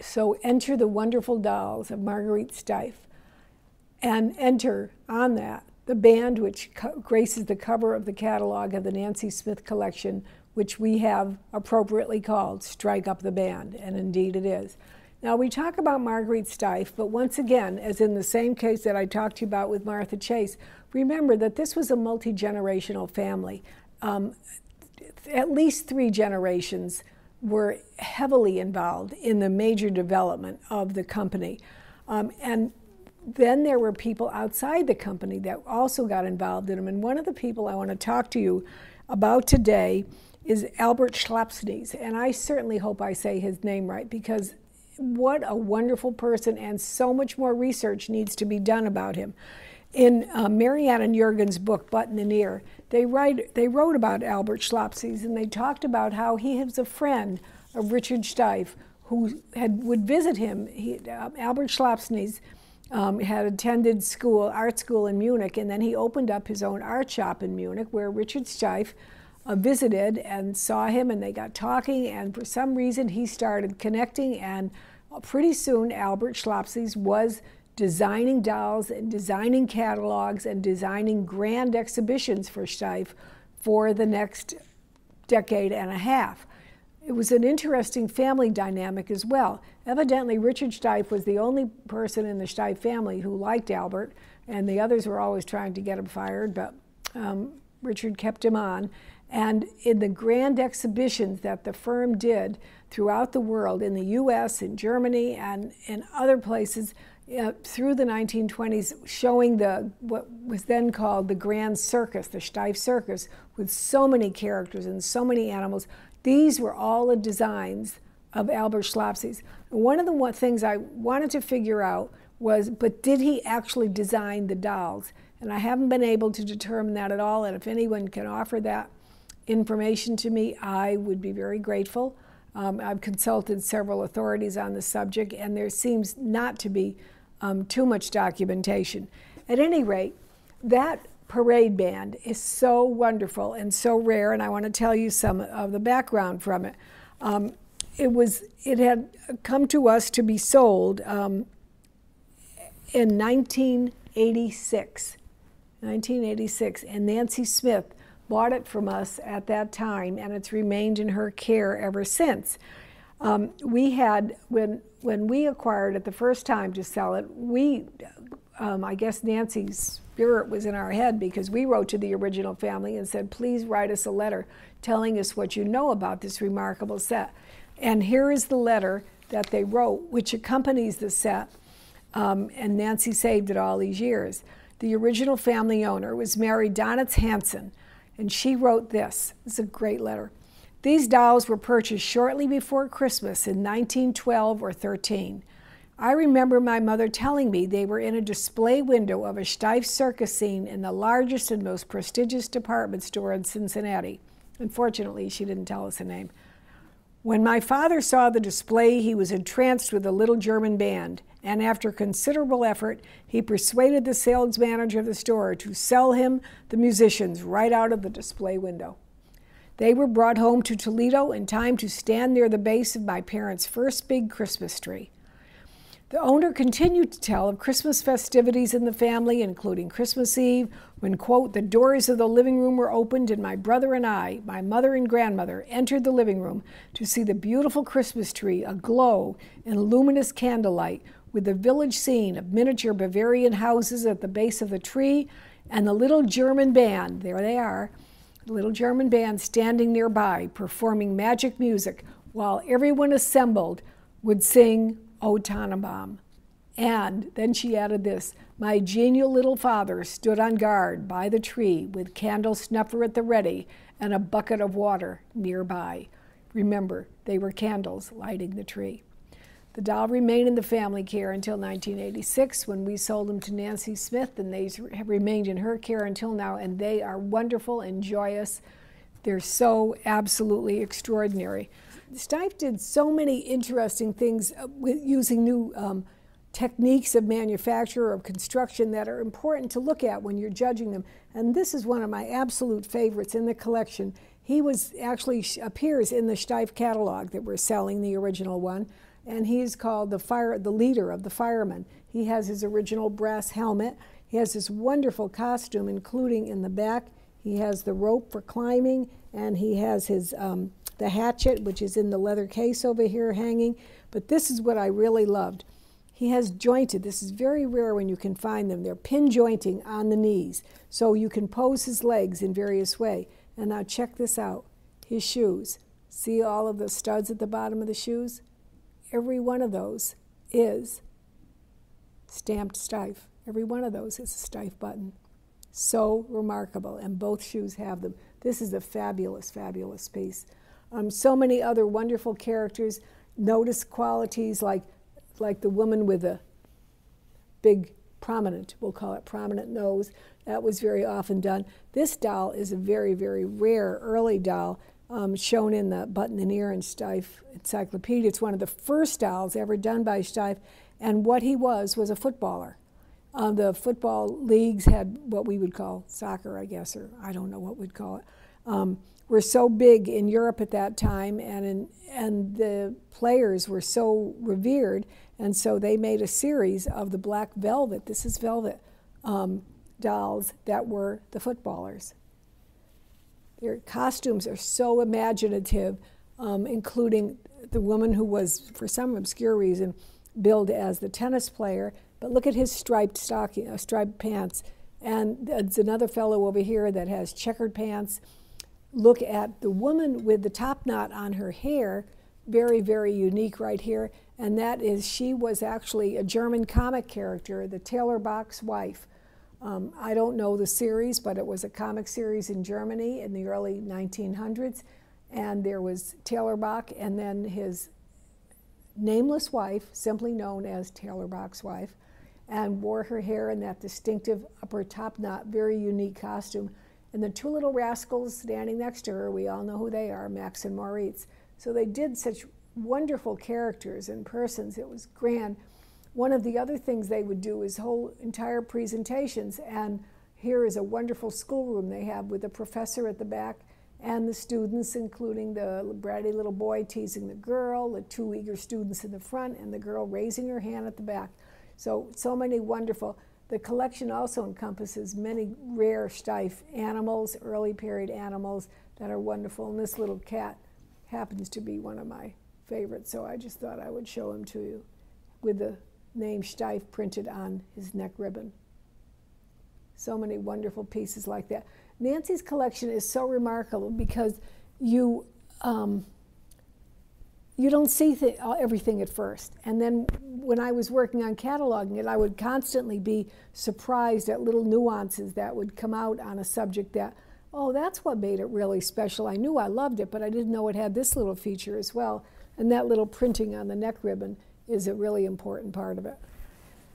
So enter the wonderful dolls of Marguerite Steiff, and enter on that the band which graces the cover of the catalog of the Nancy Smith collection, which we have appropriately called Strike Up the Band, and indeed it is. Now, we talk about Marguerite Steiff, but once again, as in the same case that I talked to you about with Martha Chase, remember that this was a multi-generational family. At least 3 generations were heavily involved in the major development of the company. And then there were people outside the company that also got involved in them. And one of the people I want to talk to you about today is Albert Schlapsnys. And I certainly hope I say his name right, because what a wonderful person, and so much more research needs to be done about him. In Marianne and Jurgen's book, Button and Ear, they wrote about Albert Schlapsnys, and they talked about how he was a friend of Richard Steiff, who would visit him. Albert Schlapsnys had attended art school in Munich, and then he opened up his own art shop in Munich, where Richard Steiff visited and saw him, and they got talking, and for some reason he started connecting, and pretty soon Albert Schlapsnys was designing dolls and designing catalogs and designing grand exhibitions for Steiff for the next decade and a half. It was an interesting family dynamic as well. Evidently, Richard Steiff was the only person in the Steiff family who liked Albert, and the others were always trying to get him fired, but Richard kept him on. And in the grand exhibitions that the firm did throughout the world, in the US, in Germany, and in other places through the 1920s, showing what was then called the Grand Circus, the Steiff Circus, with so many characters and so many animals, these were all the designs of Albert Schlapsnys. One of the things I wanted to figure out was, but did he actually design the dolls? And I haven't been able to determine that at all, and if anyone can offer that information to me, I would be very grateful. I've consulted several authorities on the subject, and there seems not to be too much documentation. At any rate, that parade band is so wonderful and so rare, and I want to tell you some of the background from it. It had come to us to be sold in 1986, and Nancy Smith bought it from us at that time, and it's remained in her care ever since. We had, when we acquired it the first time to sell it, I guess Nancy's spirit was in our head, because we wrote to the original family and said, please write us a letter telling us what you know about this remarkable set. And here is the letter that they wrote, which accompanies the set, and Nancy saved it all these years. The original family owner was Mary Donitz Hansen, and she wrote this. It's a great letter. These dolls were purchased shortly before Christmas in 1912 or 13. I remember my mother telling me they were in a display window of a Steiff circus scene in the largest and most prestigious department store in Cincinnati. Unfortunately, she didn't tell us the name. When my father saw the display, he was entranced with the little German band, and after considerable effort, he persuaded the sales manager of the store to sell him the musicians right out of the display window. They were brought home to Toledo in time to stand near the base of my parents' first big Christmas tree. The owner continued to tell of Christmas festivities in the family, including Christmas Eve, when, quote, the doors of the living room were opened and my brother and I, my mother and grandmother, entered the living room to see the beautiful Christmas tree aglow in luminous candlelight, with the village scene of miniature Bavarian houses at the base of the tree, and the little German band, there they are, the little German band standing nearby, performing magic music, while everyone assembled would sing O Tannenbaum. And then she added this, my genial little father stood on guard by the tree with candle snuffer at the ready and a bucket of water nearby. Remember, they were candles lighting the tree. The doll remained in the family care until 1986, when we sold them to Nancy Smith, and they have remained in her care until now, and they are wonderful and joyous. They're so absolutely extraordinary. Steiff did so many interesting things with using new techniques of manufacture or of construction that are important to look at when you're judging them. And this is one of my absolute favorites in the collection. He was actually appears in the Steiff catalog that we're selling, the original one. and he's called the leader of the firemen. He has his original brass helmet. He has this wonderful costume, including in the back, he has the rope for climbing, and he has his the hatchet, which is in the leather case over here hanging. But this is what I really loved. He has jointed, this is very rare when you can find them, they're pin jointing on the knees, so you can pose his legs in various ways. And now check this out, his shoes. See all of the studs at the bottom of the shoes? Every one of those is stamped Steiff. Every one of those is a Steiff button. So remarkable, and both shoes have them. This is a fabulous, fabulous piece. So many other wonderful characters. Notice qualities like the woman with a big prominent, we'll call it prominent nose. That was very often done. This doll is a very, very rare early doll shown in the Button and Ear and Steiff Encyclopedia. It's one of the first dolls ever done by Steiff, and what he was a footballer. The football leagues had what we would call soccer, I guess, or I don't know what we'd call it, were so big in Europe at that time, and the players were so revered, and so they made a series of the black velvet, this is velvet, dolls that were the footballers. Their costumes are so imaginative, including the woman who was, for some obscure reason, billed as the tennis player. But look at his striped striped pants. And there's another fellow over here that has checkered pants. Look at the woman with the top knot on her hair, very, very unique right here. And that is, she was actually a German comic character, the Theriault's wife. I don't know the series, but it was a comic series in Germany in the early 1900s. And there was Theriault and then his nameless wife, simply known as Theriault's wife, and wore her hair in that distinctive upper top knot, very unique costume. And the two little rascals standing next to her, we all know who they are, Max and Moritz. So they did such wonderful characters and persons. It was grand. One of the other things they would do is whole entire presentations, and here is a wonderful schoolroom they have with the professor at the back and the students, including the bratty little boy teasing the girl, the two eager students in the front, and the girl raising her hand at the back. So many wonderful. The collection also encompasses many rare Steiff animals, early period animals that are wonderful. And this little cat happens to be one of my favorites, so I just thought I would show him to you with the name Steiff printed on his neck ribbon. So many wonderful pieces like that. Nancy's collection is so remarkable because you don't see everything at first. And then when I was working on cataloging it, I would constantly be surprised at little nuances that would come out on a subject that, oh, that's what made it really special. I knew I loved it, but I didn't know it had this little feature as well. And that little printing on the neck ribbon is a really important part of it.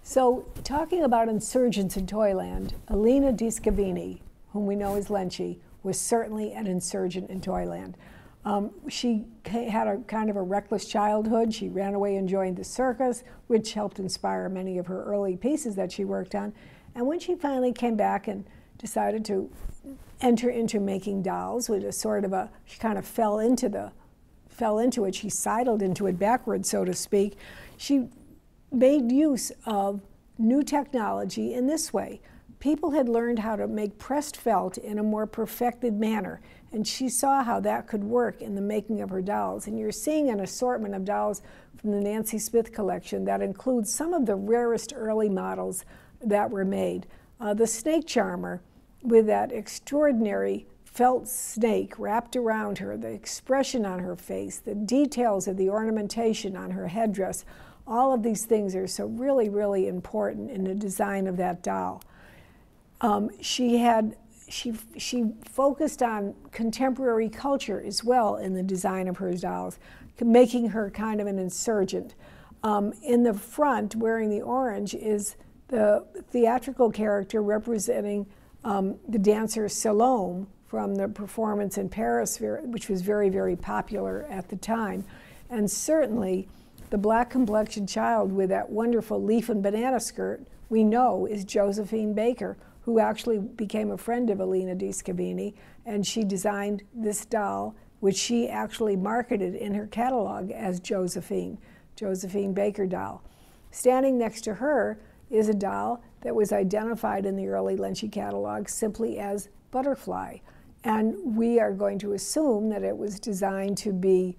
So talking about insurgents in Toyland, Elena di Scavini, whom we know as Lenchi, was certainly an insurgent in Toyland. She had a kind of a reckless childhood. She ran away and joined the circus, which helped inspire many of her early pieces that she worked on. And when she finally came back and decided to enter into making dolls, with a sort of a, she kind of fell into it, she sidled into it backwards, so to speak. She made use of new technology in this way. People had learned how to make pressed felt in a more perfected manner, and she saw how that could work in the making of her dolls. And you're seeing an assortment of dolls from the Nancy Smith collection that includes some of the rarest early models that were made. The snake charmer with that extraordinary felt snake wrapped around her, the expression on her face, the details of the ornamentation on her headdress, all of these things are so really, really important in the design of that doll. She focused on contemporary culture as well in the design of her dolls, making her kind of an insurgent. In the front, wearing the orange, is the theatrical character representing the dancer Salome from the performance in Paris, which was very, very popular at the time. And certainly the black complexioned child with that wonderful leaf and banana skirt, we know, is Josephine Baker, who actually became a friend of Elena di Scavini, and she designed this doll, which she actually marketed in her catalog as Josephine, Josephine Baker doll. Standing next to her is a doll that was identified in the early Lenchi catalog simply as Butterfly. And we are going to assume that it was designed to be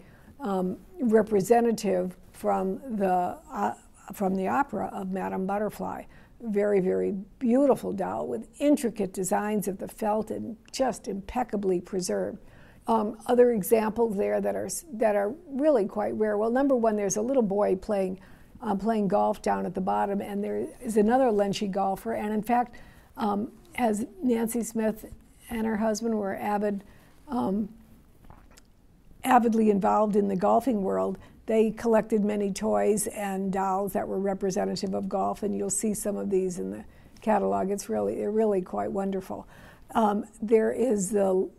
representative from the opera of Madame Butterfly. Very, very beautiful doll with intricate designs of the felt and just impeccably preserved. Other examples there that are really quite rare. Well, number one, there's a little boy playing golf down at the bottom, and there is another Lenchi golfer. And in fact, as Nancy Smith and her husband were avidly involved in the golfing world, they collected many toys and dolls that were representative of golf, and you'll see some of these in the catalog. They're really quite wonderful. There is the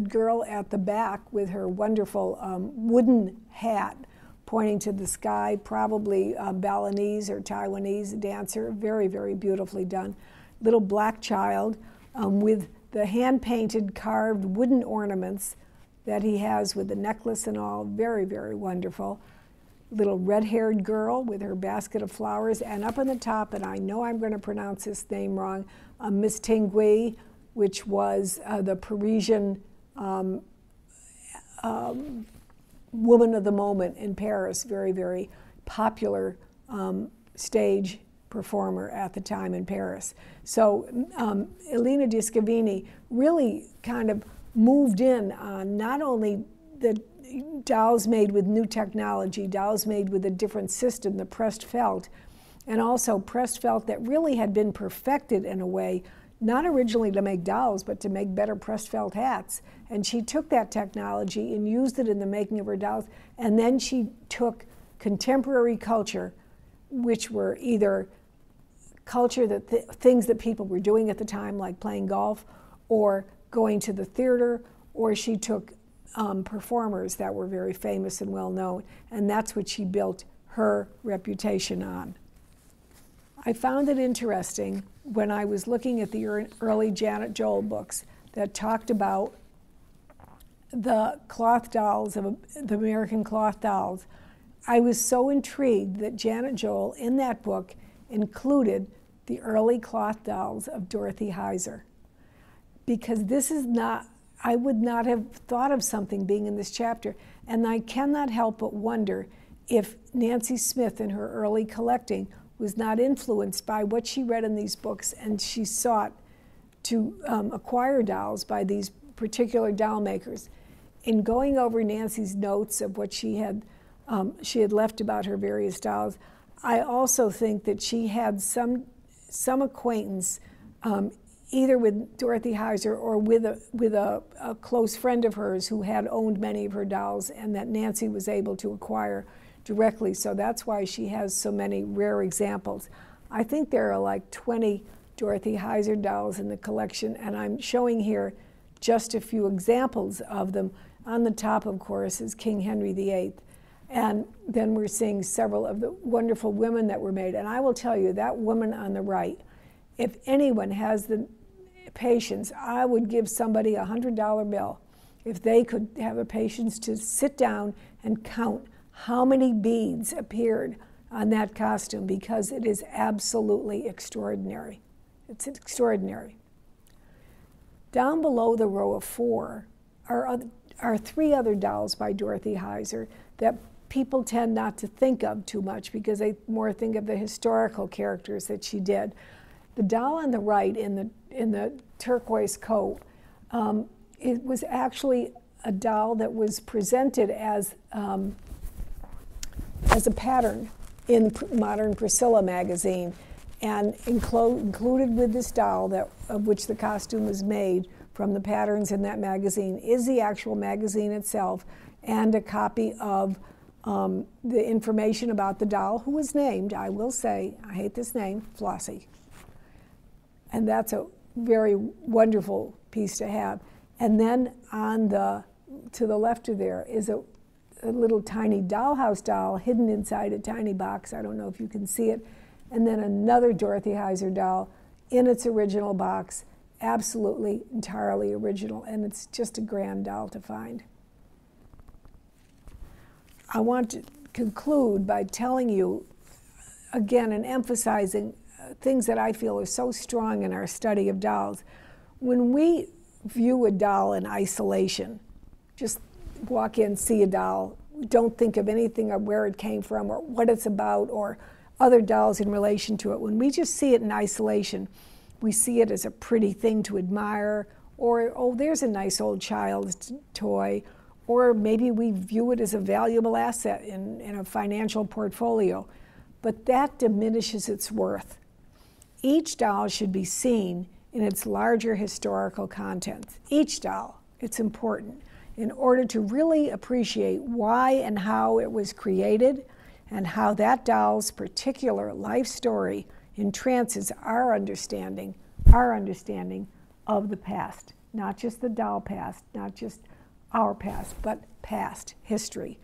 girl at the back with her wonderful wooden hat pointing to the sky, probably Balinese or Taiwanese dancer, very, very beautifully done. Little black child with the hand-painted carved wooden ornaments that he has with the necklace and all, very, very wonderful. Little red-haired girl with her basket of flowers, and up on the top, and I know I'm going to pronounce this name wrong, Miss Tingui, which was the Parisian woman of the moment in Paris, very, very popular stage performer at the time in Paris. So Elena Di Scavini really kind of moved in on not only the dolls made with new technology, dolls made with a different system, the pressed felt, and also pressed felt that really had been perfected in a way, not originally to make dolls, but to make better pressed felt hats. And she took that technology and used it in the making of her dolls, and then she took contemporary culture, which were either culture things that people were doing at the time, like playing golf, or going to the theater, or she took performers that were very famous and well known, and that's what she built her reputation on. I found it interesting when I was looking at the early Janet Joel books that talked about the cloth dolls, of the American cloth dolls. I was so intrigued that Janet Joel in that book included the early cloth dolls of Dorothy Heiser, because this is not, I would not have thought of something being in this chapter, and I cannot help but wonder if Nancy Smith in her early collecting was not influenced by what she read in these books, and she sought to acquire dolls by these particular doll makers. In going over Nancy's notes of what she had left about her various dolls, I also think that she had some acquaintance either with Dorothy Heiser or with a close friend of hers who had owned many of her dolls, and that Nancy was able to acquire directly. So that's why she has so many rare examples. I think there are like 20 Dorothy Heiser dolls in the collection, and I'm showing here just a few examples of them. On the top, of course, is King Henry VIII. And then we're seeing several of the wonderful women that were made. And I will tell you, that woman on the right, if anyone has the patience, I would give somebody a $100 bill if they could have the patience to sit down and count how many beads appeared on that costume, because it is absolutely extraordinary. It's extraordinary. Down below the row of four are three other dolls by Dorothy Heiser that people tend not to think of too much because they more think of the historical characters that she did. The doll on the right in the turquoise coat, it was actually a doll that was presented as a pattern in Modern Priscilla magazine, and included with this doll of which the costume was made from the patterns in that magazine is the actual magazine itself and a copy of the information about the doll, who was named, I will say, I hate this name, Flossie. And that's a very wonderful piece to have. And then to the left of there is a little tiny dollhouse doll hidden inside a tiny box. I don't know if you can see it. And then another Dorothy Heiser doll in its original box, absolutely, entirely original. And it's just a grand doll to find. I want to conclude by telling you, again, and emphasizing things that I feel are so strong in our study of dolls. When we view a doll in isolation, just walk in, see a doll, don't think of anything of where it came from or what it's about or other dolls in relation to it. When we just see it in isolation, we see it as a pretty thing to admire, or, oh, there's a nice old child's toy, or maybe we view it as a valuable asset in a financial portfolio. But that diminishes its worth. Each doll should be seen in its larger historical contents. Each doll, it's important, in order to really appreciate why and how it was created and how that doll's particular life story entrances our understanding of the past. Not just the doll past, not just our past, but past history.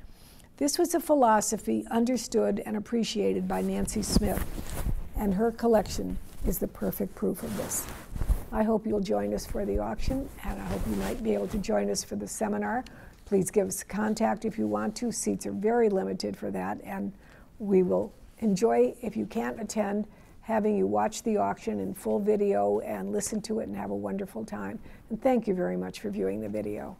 This was a philosophy understood and appreciated by Nancy Smith, and her collection is the perfect proof of this. I hope you'll join us for the auction, and I hope you might be able to join us for the seminar. Please give us a contact if you want to. Seats are very limited for that, and we will enjoy, if you can't attend, having you watch the auction in full video and listen to it and have a wonderful time. And thank you very much for viewing the video.